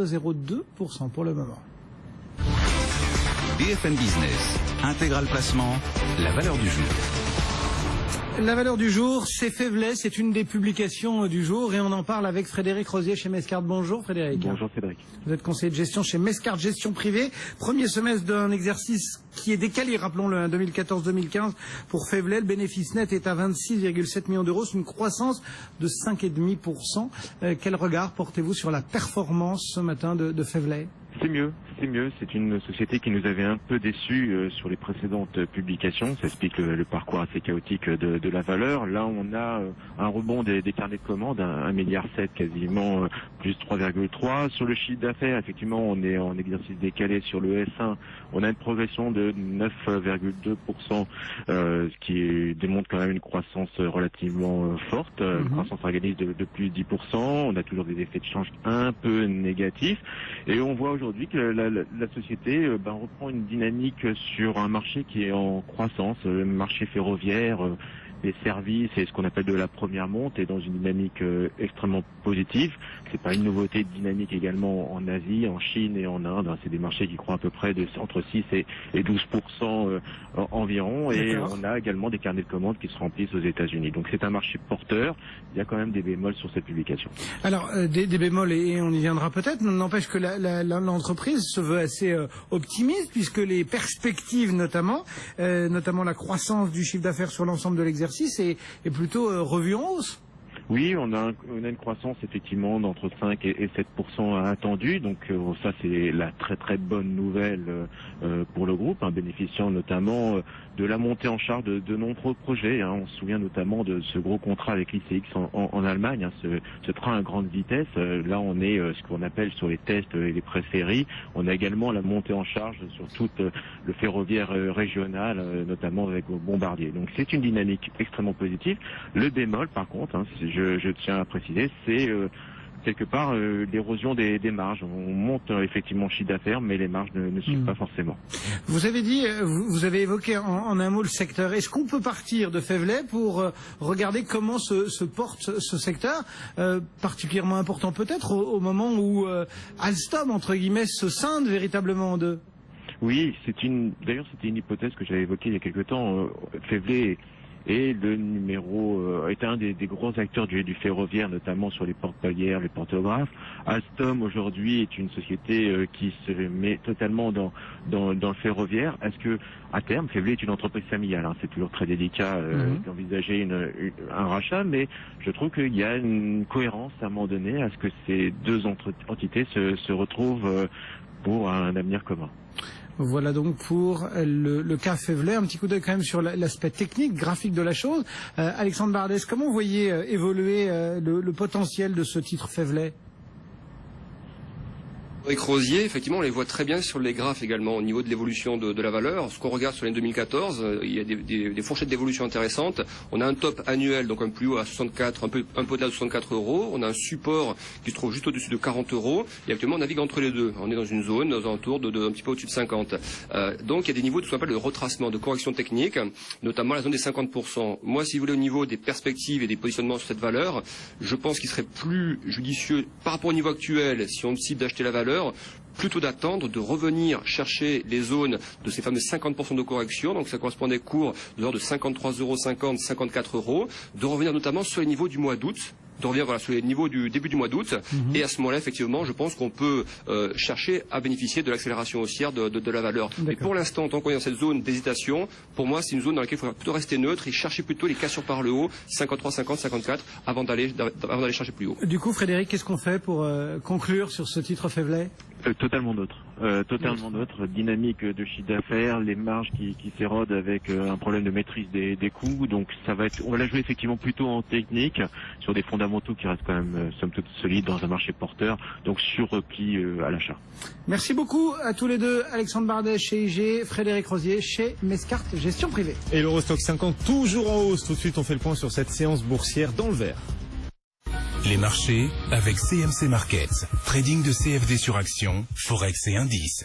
0,2% pour le moment. BFM Business, intégral placement, la valeur du jour. La valeur du jour, c'est Faivelet, c'est une des publications du jour et on en parle avec Frédéric Rosier chez Mescart. Bonjour Frédéric. Bonjour Cédric. Vous êtes conseiller de gestion chez Mescart Gestion Privée. Premier semestre d'un exercice qui est décalé, rappelons-le, 2014-2015 pour Faivelet. Le bénéfice net est à 26,7 millions d'euros, c'est une croissance de 5,5%. Quel regard portez-vous sur la performance ce matin de Faivelet ? C'est mieux. C'est une société qui nous avait un peu déçus sur les précédentes publications. Ça explique le parcours assez chaotique de la valeur. Là, on a un rebond des carnets de commandes, 1,7 milliard, quasiment plus 3,3. Sur le chiffre d'affaires, effectivement, on est en exercice décalé. Sur le S1, on a une progression de 9,2%, ce qui démontre quand même une croissance relativement forte, croissance organique de plus de 10%. On a toujours des effets de change un peu négatifs. Et on voit aujourd'hui que la société reprend une dynamique sur un marché qui est en croissance, le marché ferroviaire, les services et ce qu'on appelle de la première monte est dans une dynamique extrêmement positive. C'est pas une nouveauté dynamique également en Asie, en Chine et en Inde. C'est des marchés qui croient à peu près entre 6 et 12% environ. Et on a également des carnets de commandes qui se remplissent aux États-Unis. Donc c'est un marché porteur. Il y a quand même des bémols sur cette publication. Alors des bémols et on y viendra peut-être. N'empêche que l'entreprise se veut assez optimiste puisque les perspectives notamment la croissance du chiffre d'affaires sur l'ensemble de l'exercice est plutôt revue en hausse. Oui, on a une croissance effectivement d'entre 5 et 7% attendue, donc ça c'est la très bonne nouvelle pour le groupe, bénéficiant notamment de la montée en charge de nombreux projets. On se souvient notamment de ce gros contrat avec l'ICX en Allemagne, ce train à grande vitesse. Là on est ce qu'on appelle sur les tests et les préféries. On a également la montée en charge sur tout le ferroviaire régional, notamment avec Bombardier. Donc c'est une dynamique extrêmement positive. Le bémol par contre, je tiens à préciser, c'est quelque part l'érosion des marges. On monte effectivement le chiffre d'affaires, mais les marges ne suivent pas forcément. Vous avez évoqué en un mot le secteur. Est-ce qu'on peut partir de Faivelet pour regarder comment se porte ce secteur, particulièrement important peut-être au moment où Alstom, entre guillemets, se scinde véritablement en deux? Oui, d'ailleurs c'était une hypothèse que j'avais évoquée il y a quelque temps. Faivelet et est un des gros acteurs du ferroviaire, notamment sur les portes palières, les portographes. Alstom aujourd'hui est une société qui se met totalement dans le ferroviaire. Est-ce que à terme, Faivelet est une entreprise familiale, c'est toujours très délicat d'envisager un rachat, mais je trouve qu'il y a une cohérence à un moment donné à ce que ces deux entités se retrouvent pour un avenir commun. Voilà donc pour le cas Faivelet. Un petit coup d'œil quand même sur l'aspect technique, graphique de la chose. Alexandre Bardès, comment vous voyez évoluer le potentiel de ce titre Faivelet ? Avec Rosier, effectivement, on les voit très bien sur les graphes également au niveau de l'évolution de la valeur. Ce qu'on regarde sur l'année 2014, il y a des fourchettes d'évolution intéressantes. On a un top annuel, donc un plus haut à 64, un peu au-delà de 64 euros. On a un support qui se trouve juste au-dessus de 40 euros. Et actuellement, on navigue entre les deux. On est dans une zone, aux alentours de un petit peu au-dessus de 50. Donc, il y a des niveaux de ce qu'on appelle de retracement, de correction technique, notamment la zone des 50%. Moi, si vous voulez, au niveau des perspectives et des positionnements sur cette valeur, je pense qu'il serait plus judicieux par rapport au niveau actuel, si on décide d'acheter la valeur, plutôt d'attendre, de revenir chercher les zones de ces fameux 50% de correction, donc ça correspond à des cours de l'ordre de 53,50 €, 54 €, de revenir notamment sur les niveaux du mois d'août, de revenir sur les niveaux du début du mois d'août, et à ce moment-là, effectivement, je pense qu'on peut chercher à bénéficier de l'accélération haussière de la valeur. Mais pour l'instant, tant qu'on est dans cette zone d'hésitation, pour moi, c'est une zone dans laquelle il faudra plutôt rester neutre et chercher plutôt les cassures par le haut, 53, 50, 54, avant d'aller chercher plus haut. Du coup, Frédéric, qu'est-ce qu'on fait pour conclure sur ce titre Faivelet ? Totalement d'autres. Dynamique de chiffre d'affaires, les marges qui s'érodent avec un problème de maîtrise des coûts. Donc on va la jouer effectivement plutôt en technique, sur des fondamentaux qui restent quand même somme toute solides dans un marché porteur, donc sur repli à l'achat. Merci beaucoup à tous les deux, Alexandre Bardès chez IG, Frédéric Rosier chez Mescart Gestion Privée. Et l'Eurostock 50 toujours en hausse. Tout de suite, on fait le point sur cette séance boursière dans le vert. Les marchés avec CMC Markets. Trading de CFD sur action, Forex et indices.